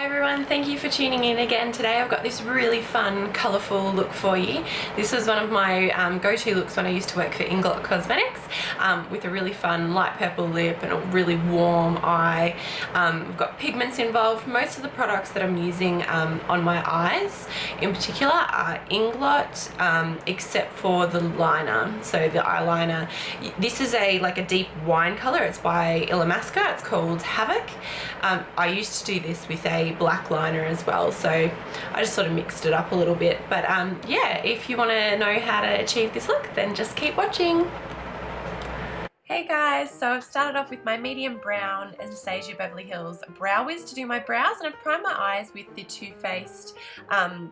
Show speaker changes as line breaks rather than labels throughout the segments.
everyone, thank you for tuning in again. Today I've got this really fun, colourful look for you. This was one of my go-to looks when I used to work for Inglot Cosmetics, with a really fun light purple lip and a really warm eye. We've got pigments involved. Most of the products that I'm using on my eyes in particular are Inglot, except for the liner. So the eyeliner, this is like a deep wine colour. It's by Illamasqua. It's called Havoc. I used to do this with a black liner as well, so I just sort of mixed it up a little bit. But yeah, if you want to know how to achieve this look, then just keep watching. Hey guys, so I've started off with my medium brown Anastasia Beverly Hills Brow Wiz to do my brows, and I've primed my eyes with the Too Faced,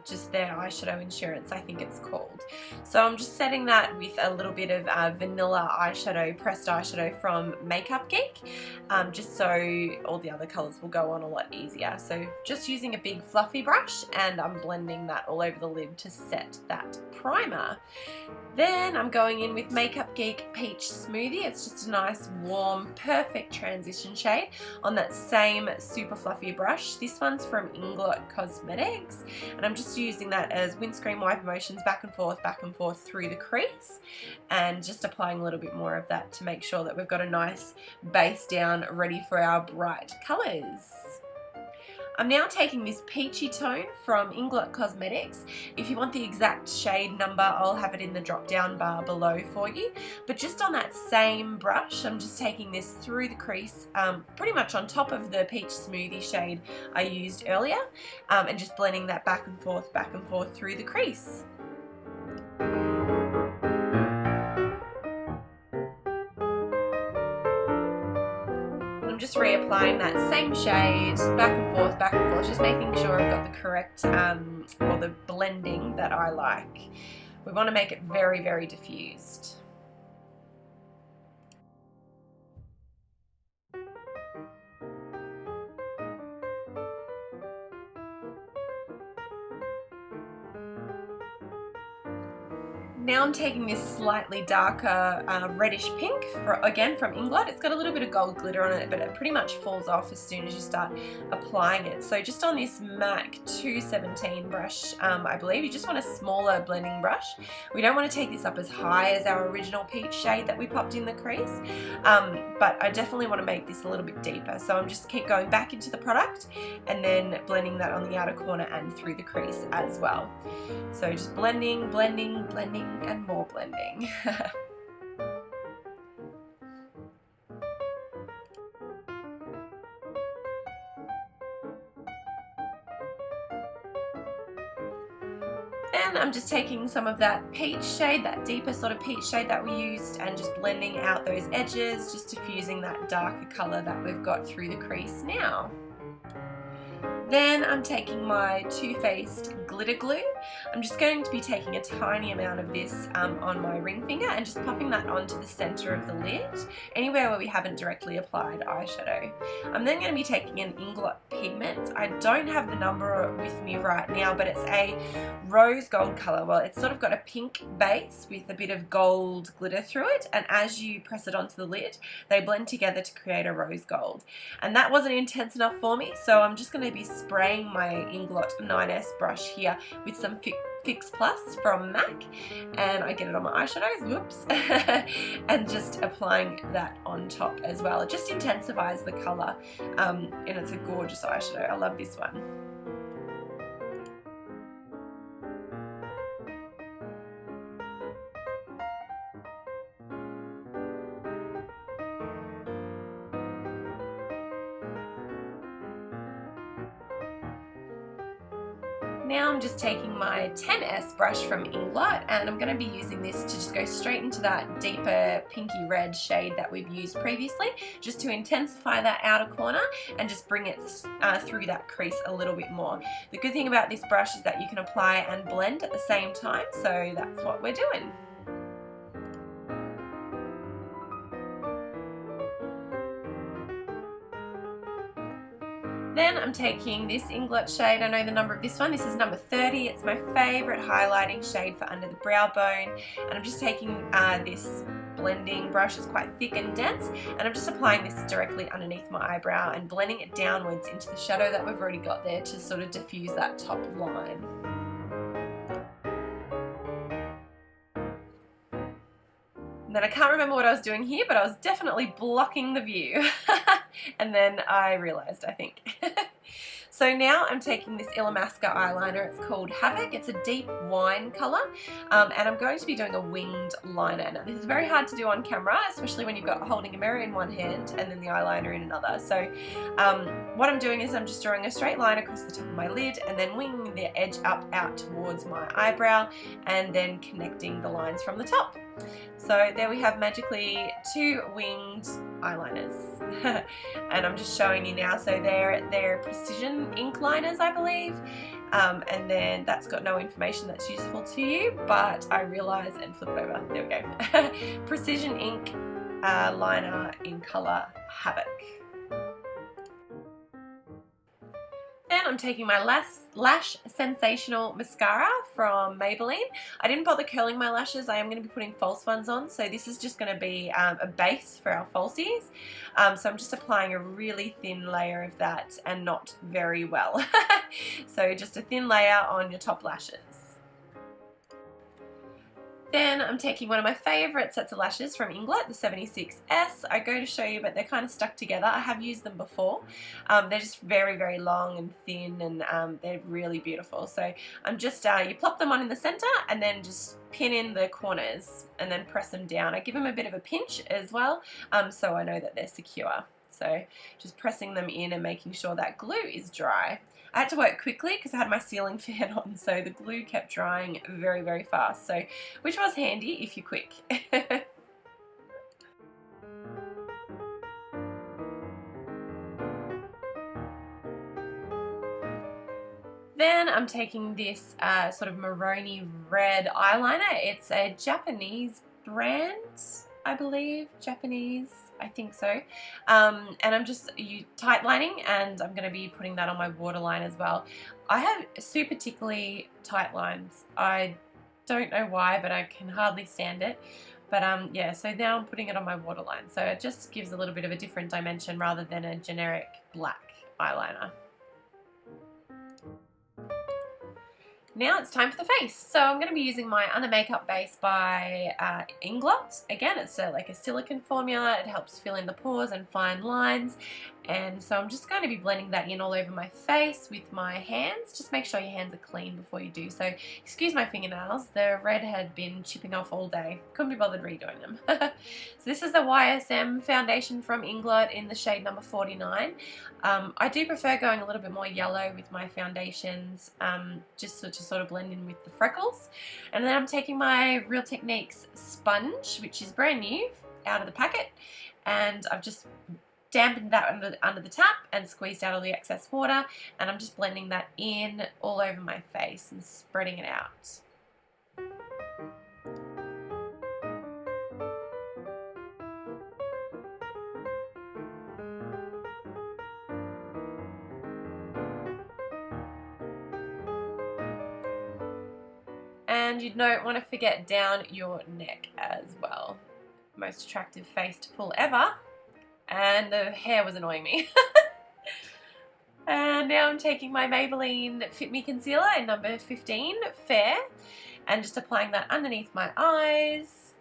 just their eyeshadow insurance, I think it's called. So I'm just setting that with a little bit of vanilla eyeshadow, pressed eyeshadow from Geek, just so all the other colours will go on a lot easier. So just using a big fluffy brush, and I'm blending that all over the lid to set that primer. Then I'm going in with Geek Peach Smoothie. It's just a nice, warm, perfect transition shade on that same super fluffy brush. This one's from Inglot Cosmetics, and I'm just using that as windscreen wiper motions back and forth through the crease, and just applying a little bit more of that to make sure that we've got a nice base down ready for our bright colours. I'm now taking this peachy tone from Inglot Cosmetics. If you want the exact shade number, I'll have it in the drop down bar below for you. But just on that same brush, I'm just taking this through the crease, pretty much on top of the peach smoothie shade I used earlier, and just blending that back and forth through the crease. I'm just reapplying that same shade back and forth, just making sure I've got the correct, or the blending that I like. We want to make it very, very diffused. Now I'm taking this slightly darker reddish pink, again from Inglot. It's got a little bit of gold glitter on it, but it pretty much falls off as soon as you start applying it. So just on this MAC 217 brush, I believe, you just want a smaller blending brush. We don't want to take this up as high as our original peach shade that we popped in the crease, but I definitely want to make this a little bit deeper. So I'm just keep going back into the product and then blending that on the outer corner and through the crease as well. So just blending, and more blending. And I'm just taking some of that peach shade, that deeper sort of peach shade that we used, and just blending out those edges, just diffusing that darker colour that we've got through the crease now. Then I'm taking my Too Faced glitter glue. I'm just going to be taking a tiny amount of this on my ring finger and just popping that onto the center of the lid, anywhere where we haven't directly applied eyeshadow. I'm then going to be taking an Inglot pigment. I don't have the number with me right now, but it's a rose gold color. Well, it's sort of got a pink base with a bit of gold glitter through it, and as you press it onto the lid, they blend together to create a rose gold. And that wasn't intense enough for me, so I'm just going to be spraying my Inglot 9S brush here with some Fix Plus from M.A.C, and I get it on my eyeshadows, whoops, and just applying that on top as well. It just intensifies the colour, and it's a gorgeous eyeshadow. I love this one. Now I'm just taking my 10S brush from Inglot, and I'm going to be using this to just go straight into that deeper pinky red shade that we've used previously, just to intensify that outer corner and just bring it through that crease a little bit more. The good thing about this brush is that you can apply and blend at the same time, so that's what we're doing. Then I'm taking this Inglot shade. I know the number of this one. This is number 30. It's my favourite highlighting shade for under the brow bone. And I'm just taking this blending brush. It's quite thick and dense, and I'm just applying this directly underneath my eyebrow and blending it downwards into the shadow that we've already got there to sort of diffuse that top line. And then I can't remember what I was doing here, but I was definitely blocking the view. And then I realized, I think. So now I'm taking this Illamasqua eyeliner. It's called Havoc. It's a deep wine color, and I'm going to be doing a winged liner. Now this is very hard to do on camera, especially when you've got holding a mirror in one hand and then the eyeliner in another. So what I'm doing is I'm just drawing a straight line across the top of my lid and then winging the edge up out towards my eyebrow and then connecting the lines from the top. So there we have magically 2 winged eyeliners. And I'm just showing you now, so they're precision ink liners, I believe, and then that's got no information that's useful to you, but I realise, and flip it over, there we go. Precision ink liner in colour Havoc. Then I'm taking my Lash Sensational Mascara from Maybelline. I didn't bother curling my lashes. I am going to be putting false ones on, so this is just going to be a base for our falsies. So I'm just applying a really thin layer of that, and not very well. So just a thin layer on your top lashes. Then I'm taking one of my favourite sets of lashes from Inglot, the 76S. I go to show you, but they're kind of stuck together. I have used them before. They're just very, very long and thin, and they're really beautiful. So I'm just, you plop them on in the centre and then just pin in the corners and then press them down. I give them a bit of a pinch as well, so I know that they're secure. So just pressing them in and making sure that glue is dry. I had to work quickly because I had my ceiling fan on, so the glue kept drying very, very fast, so which was handy if you're quick. Then I'm taking this sort of maroni red eyeliner. It's a Japanese brand, I believe. Japanese, I think so. And I'm just tight lining, and I'm going to be putting that on my waterline as well. I have super tickly tight lines. I don't know why, but I can hardly stand it. But yeah, so now I'm putting it on my waterline. So it just gives a little bit of a different dimension rather than a generic black eyeliner. Now it's time for the face. So I'm going to be using my Under Makeup base by Inglot. Again, it's like a silicone formula. It helps fill in the pores and fine lines. And so I'm just going to be blending that in all over my face with my hands. Just make sure your hands are clean before you do so. Excuse my fingernails. The red had been chipping off all day. Couldn't be bothered redoing them. So this is the YSM Foundation from Inglot in the shade number 49. I do prefer going a little bit more yellow with my foundations, just to sort of blend in with the freckles. And then I'm taking my Real Techniques sponge, which is brand new, out of the packet, and I've just dampened that under the tap and squeezed out all the excess water, and I'm just blending that in all over my face and spreading it out. And you don't want to forget down your neck as well. Most attractive face to pull ever. And the hair was annoying me. And now I'm taking my Maybelline Fit Me Concealer in number 15, Fair, and just applying that underneath my eyes.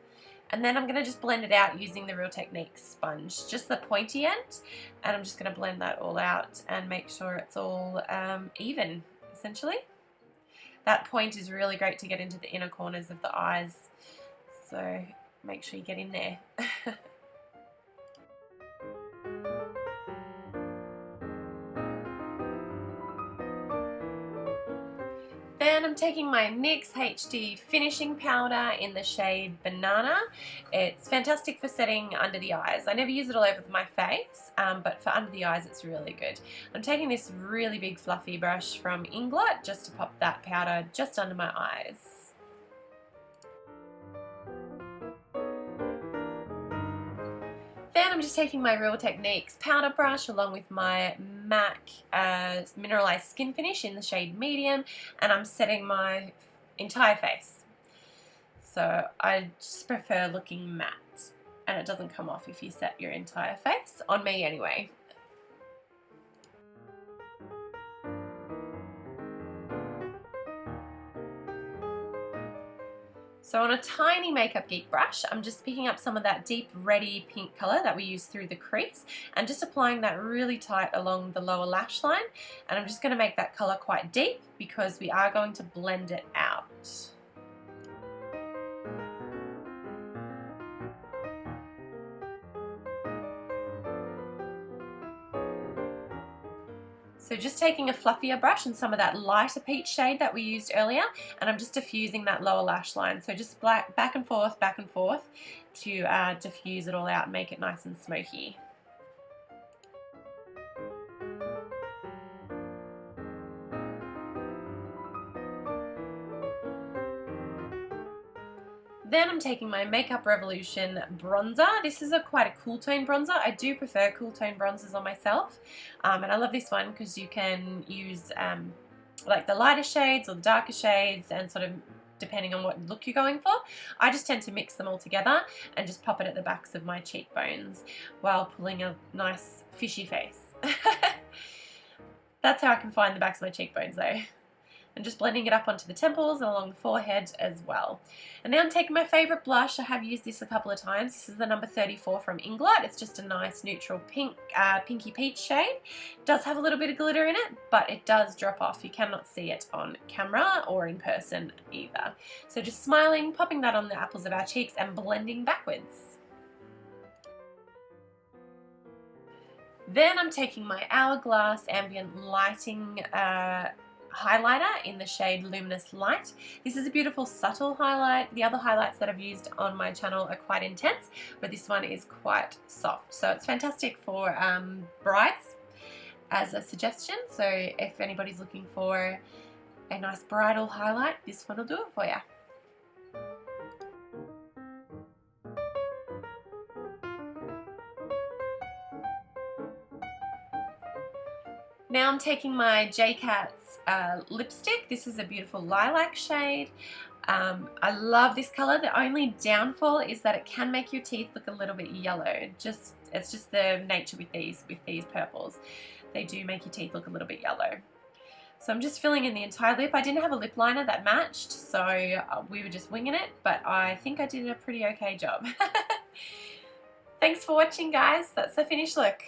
And then I'm going to just blend it out using the Real Techniques sponge, just the pointy end. And I'm just going to blend that all out and make sure it's all even, essentially. That point is really great to get into the inner corners of the eyes, so make sure you get in there. Then I'm taking my NYX HD finishing powder in the shade Banana. It's fantastic for setting under the eyes. I never use it all over my face, but for under the eyes it's really good. I'm taking this really big fluffy brush from Inglot just to pop that powder just under my eyes. Then I'm just taking my Real Techniques powder brush along with my M.A.C Mineralize Skin Finish in the shade Medium, and I'm setting my entire face. So I just prefer looking matte. and it doesn't come off if you set your entire face, on me anyway. So on a tiny Makeup Geek brush, I'm just picking up some of that deep reddy pink colour that we use through the crease and just applying that really tight along the lower lash line, and I'm just going to make that colour quite deep because we are going to blend it out. So just taking a fluffier brush and some of that lighter peach shade that we used earlier, and I'm just diffusing that lower lash line. So just back and forth to diffuse it all out and make it nice and smoky. Then I'm taking my Makeup Revolution bronzer. This is quite a cool tone bronzer. I do prefer cool tone bronzers on myself, and I love this one because you can use like the lighter shades or the darker shades, and sort of depending on what look you're going for. I just tend to mix them all together and just pop it at the backs of my cheekbones while pulling a nice fishy face. That's how I can find the backs of my cheekbones though. And just blending it up onto the temples and along the forehead as well. And now I'm taking my favourite blush. I have used this a couple of times. This is the number 34 from Inglot. It's just a nice neutral pink, pinky peach shade. It does have a little bit of glitter in it, but it does drop off. You cannot see it on camera or in person either. So just smiling, popping that on the apples of our cheeks and blending backwards. Then I'm taking my Hourglass Ambient Lighting highlighter in the shade Luminous Light. This is a beautiful subtle highlight. The other highlights that I've used on my channel are quite intense, but this one is quite soft. So it's fantastic for brides as a suggestion. So if anybody's looking for a nice bridal highlight, this one will do it for you. Now I'm taking my JCats lipstick. This is a beautiful lilac shade. I love this color. The only downfall is that it can make your teeth look a little bit yellow. It's just the nature with these purples. They do make your teeth look a little bit yellow. So I'm just filling in the entire lip. I didn't have a lip liner that matched, so we were just winging it, but I think I did a pretty okay job. Thanks for watching, guys. That's the finished look.